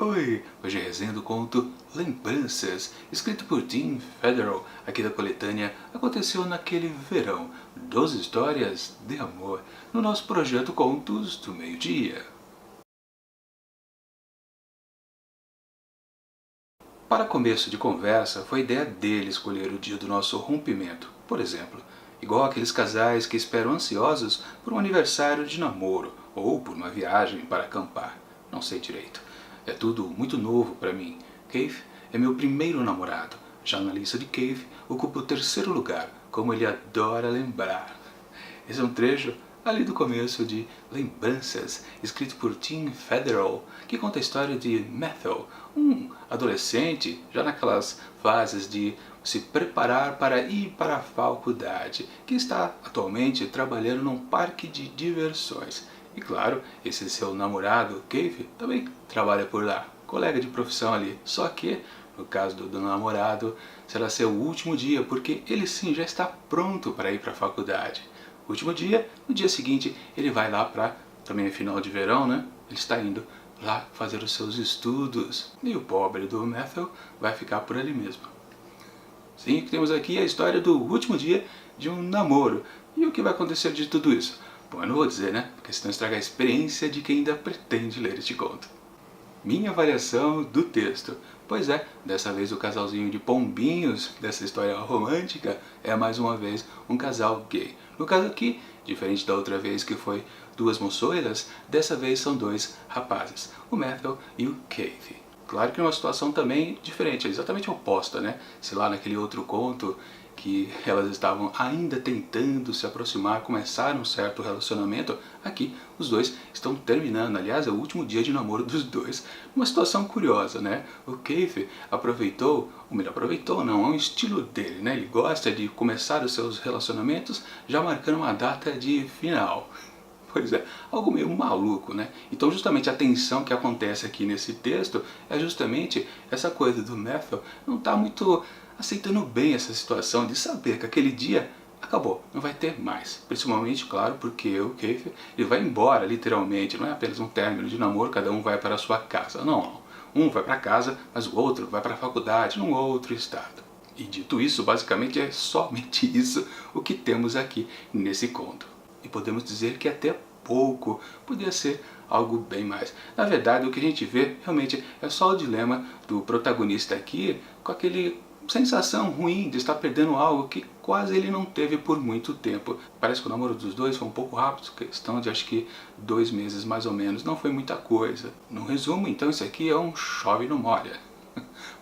Oi! Hoje é resenha do conto Lembranças, escrito por Tim Federal, aqui da coletânea Aconteceu Naquele Verão, 12 histórias de amor, no nosso projeto Contos do Meio-Dia. Para começo de conversa, foi ideia dele escolher o dia do nosso rompimento, por exemplo, igual aqueles casais que esperam ansiosos por um aniversário de namoro ou por uma viagem para acampar. Não sei direito. É tudo muito novo para mim. Keith é meu primeiro namorado. Já na lista de Keith, ocupa o terceiro lugar, como ele adora lembrar. Esse é um trecho ali do começo de Lembranças, escrito por Tim Federal, que conta a história de Matthew, um adolescente já naquelas fases de se preparar para ir para a faculdade, que está atualmente trabalhando num parque de diversões. E claro, esse seu namorado, Keith, também trabalha por lá, colega de profissão ali. Só que, no caso do namorado, será seu último dia, porque ele sim já está pronto para ir para a faculdade. Último dia, no dia seguinte, ele vai lá para, também é final de verão, né? Ele está indo lá fazer os seus estudos. E o pobre do Matthew vai ficar por ali mesmo. Sim, temos aqui a história do último dia de um namoro. E o que vai acontecer de tudo isso? Bom, eu não vou dizer, né? Porque senão estraga a experiência de quem ainda pretende ler este conto. Minha avaliação do texto. Pois é, dessa vez o casalzinho de pombinhos dessa história romântica é mais uma vez um casal gay. No caso aqui, diferente da outra vez que foi duas moçoilas, dessa vez são dois rapazes, o Matthew e o Keith. Claro que é uma situação também diferente, é exatamente oposta, né? Se lá naquele outro conto que elas estavam ainda tentando se aproximar, começar um certo relacionamento, aqui os dois estão terminando. Aliás, é o último dia de namoro dos dois. Uma situação curiosa, né? O Keith aproveitou, ou melhor, aproveitou não, é um estilo dele, né? Ele gosta de começar os seus relacionamentos já marcando uma data de final. Pois é, algo meio maluco, né? Então justamente a tensão que acontece aqui nesse texto é justamente essa coisa do Matthew não estar muito aceitando bem essa situação de saber que aquele dia acabou, não vai ter mais. Principalmente, claro, porque o Keith ele vai embora, literalmente, não é apenas um término de namoro, cada um vai para a sua casa. Não, um vai para casa, mas o outro vai para a faculdade, num outro estado. E dito isso, basicamente é somente isso o que temos aqui nesse conto. E podemos dizer que até pouco podia ser algo bem mais. Na verdade, o que a gente vê realmente é só o dilema do protagonista aqui com aquele sensação ruim de estar perdendo algo que quase ele não teve por muito tempo. Parece que o namoro dos dois foi um pouco rápido, questão de acho que 2 meses mais ou menos, não foi muita coisa. No resumo, então, isso aqui é um chove e não molha,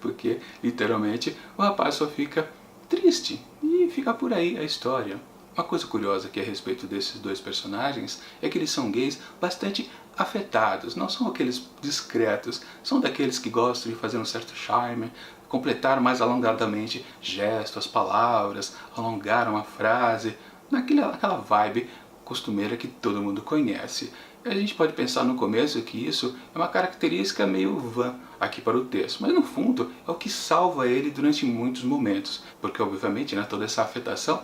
porque literalmente o rapaz só fica triste e fica por aí a história. Uma coisa curiosa aqui a respeito desses dois personagens é que eles são gays bastante afetados, não são aqueles discretos, são daqueles que gostam de fazer um certo charme, completar mais alongadamente gestos, palavras, alongar uma frase, naquela vibe costumeira que todo mundo conhece. E a gente pode pensar no começo que isso é uma característica meio vã aqui para o texto, mas no fundo é o que salva ele durante muitos momentos, porque obviamente, né, toda essa afetação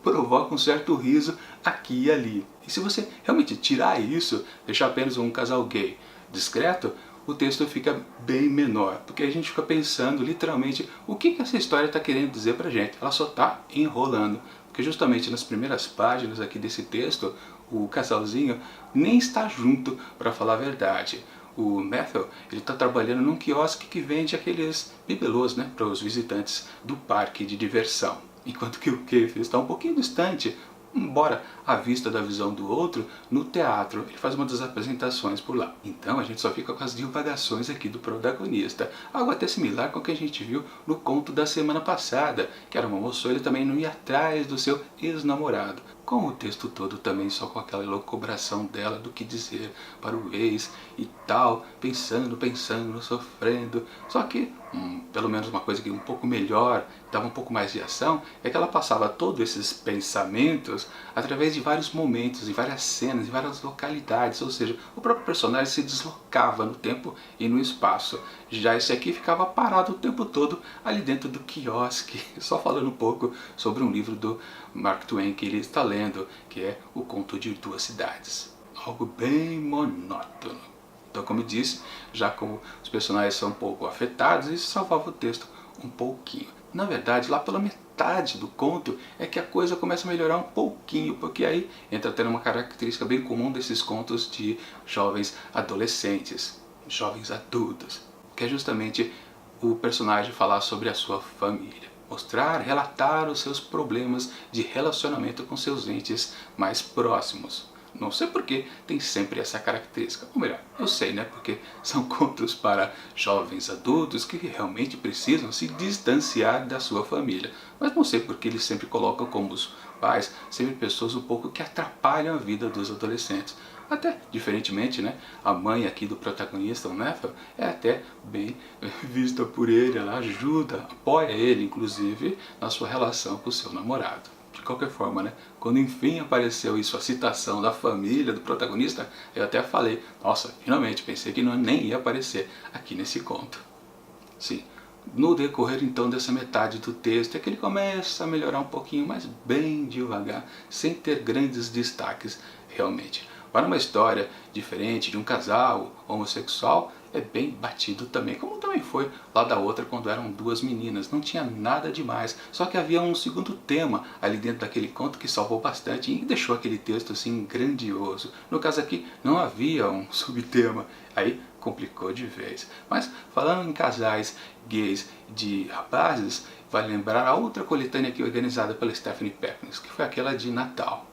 provoca um certo riso aqui e ali. E se você realmente tirar isso, deixar apenas um casal gay discreto, o texto fica bem menor, porque a gente fica pensando literalmente o que essa história está querendo dizer pra gente. Ela só está enrolando, porque justamente nas primeiras páginas aqui desse texto, o casalzinho nem está junto, para falar a verdade. O Matthew, ele está trabalhando num quiosque que vende aqueles bibelôs, né, para os visitantes do parque de diversão. Enquanto que o Keith está um pouquinho distante, embora à vista da visão do outro, no teatro. Ele faz uma das apresentações por lá. Então a gente só fica com as divagações aqui do protagonista. Algo até similar com o que a gente viu no conto da semana passada, que era uma moça, ele também não ia atrás do seu ex-namorado. Com o texto todo também só com aquela elucubração dela do que dizer para o ex e tal, pensando, sofrendo. Só que, pelo menos uma coisa que um pouco melhor, dava um pouco mais de ação, é que ela passava todos esses pensamentos através de vários momentos, de várias cenas, de várias localidades, ou seja, o próprio personagem se deslocava no tempo e no espaço. Já esse aqui ficava parado o tempo todo ali dentro do quiosque, só falando um pouco sobre um livro do Mark Twain que ele está lendo, que é O Conto de Duas Cidades. Algo bem monótono. Então, como eu disse, já como os personagens são um pouco afetados, isso salvava o texto um pouquinho. Na verdade, lá pela metade do conto é que a coisa começa a melhorar um pouquinho, porque aí entra tendo uma característica bem comum desses contos de jovens adolescentes, jovens adultos, que é justamente o personagem falar sobre a sua família. Mostrar, relatar os seus problemas de relacionamento com seus entes mais próximos. Não sei porque tem sempre essa característica. Ou melhor, eu sei, né? Porque são contos para jovens adultos que realmente precisam se distanciar da sua família. Mas não sei porque eles sempre colocam como os pais sempre pessoas um pouco que atrapalham a vida dos adolescentes. Até, diferentemente, né? A mãe aqui do protagonista, o Nefel, é até bem vista por ele. Ela ajuda, apoia ele, inclusive, na sua relação com o seu namorado. De qualquer forma, né? Quando enfim apareceu isso, a citação da família do protagonista, eu até falei, nossa, finalmente, pensei que não, nem ia aparecer aqui nesse conto. Sim, no decorrer então dessa metade do texto é que ele começa a melhorar um pouquinho, mas bem devagar, sem ter grandes destaques realmente. Para uma história diferente de um casal homossexual, é bem batido também, como também foi lá da outra quando eram duas meninas. Não tinha nada demais, só que havia um segundo tema ali dentro daquele conto que salvou bastante e deixou aquele texto assim grandioso. No caso aqui não havia um subtema, aí complicou de vez. Mas falando em casais gays de rapazes, vai lembrar a outra coletânea aqui organizada pela Stephanie Pecknes, que foi aquela de Natal.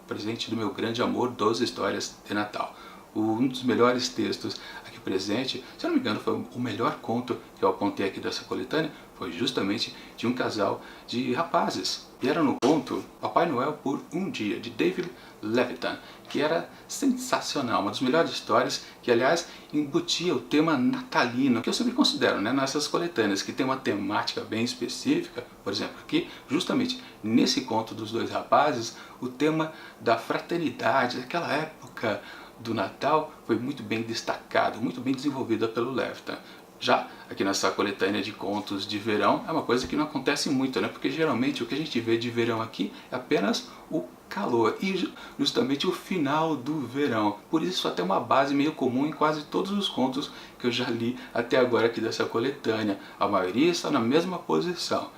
Presente do meu grande amor, 12 histórias de Natal. Um dos melhores textos aqui presente, se eu não me engano foi o melhor conto que eu apontei aqui dessa coletânea, foi justamente de um casal de rapazes. E era no conto Papai Noel por um Dia, de David Levitan, que era sensacional, uma das melhores histórias, que aliás embutia o tema natalino, que eu sempre considero, né, nessas coletâneas, que tem uma temática bem específica. Por exemplo, aqui, justamente nesse conto dos dois rapazes, o tema da fraternidade, daquela época do Natal, foi muito bem destacado, muito bem desenvolvida pelo Levitan. Já aqui nessa coletânea de contos de verão é uma coisa que não acontece muito, né? Porque geralmente o que a gente vê de verão aqui é apenas o calor e justamente o final do verão. Por isso até uma base meio comum em quase todos os contos que eu já li até agora aqui dessa coletânea. A maioria está na mesma posição.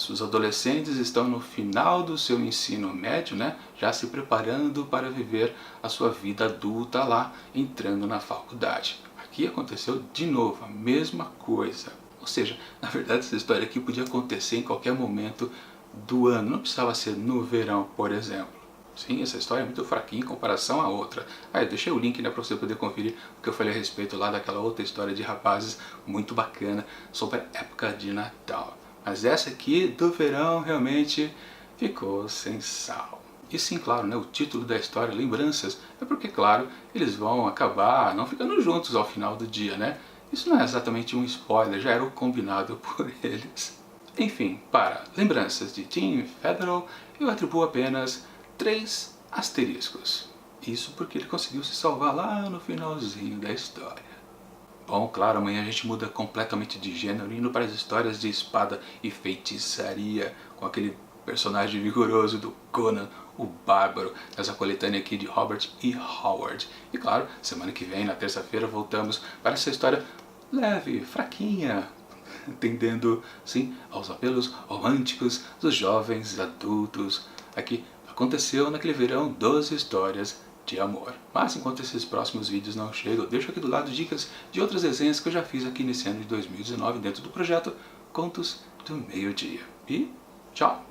Os adolescentes estão no final do seu ensino médio, né, já se preparando para viver a sua vida adulta lá, entrando na faculdade. Aqui aconteceu de novo a mesma coisa. Ou seja, na verdade essa história aqui podia acontecer em qualquer momento do ano, não precisava ser no verão, por exemplo. Sim, essa história é muito fraquinha em comparação à outra. Eu deixei o link, né, para você poder conferir o que eu falei a respeito lá daquela outra história de rapazes muito bacana sobre a época de Natal. Mas essa aqui do verão realmente ficou sem sal. E sim, claro, né, o título da história, Lembranças, é porque, claro, eles vão acabar não ficando juntos ao final do dia, né? Isso não é exatamente um spoiler, já era o combinado por eles. Enfim, para Lembranças de Tim Federal, eu atribuo apenas 3 asteriscos. Isso porque ele conseguiu se salvar lá no finalzinho da história. Bom, claro, amanhã a gente muda completamente de gênero, indo para as histórias de espada e feitiçaria, com aquele personagem vigoroso do Conan, o Bárbaro, nessa coletânea aqui de Robert E. Howard. E claro, semana que vem, na terça-feira, voltamos para essa história leve, fraquinha, atendendo, sim, aos apelos românticos dos jovens adultos. Aqui aconteceu naquele verão 12 histórias de amor. Mas enquanto esses próximos vídeos não chegam, eu deixo aqui do lado dicas de outras desenhos que eu já fiz aqui nesse ano de 2019 dentro do projeto Contos do Meio-Dia. E tchau!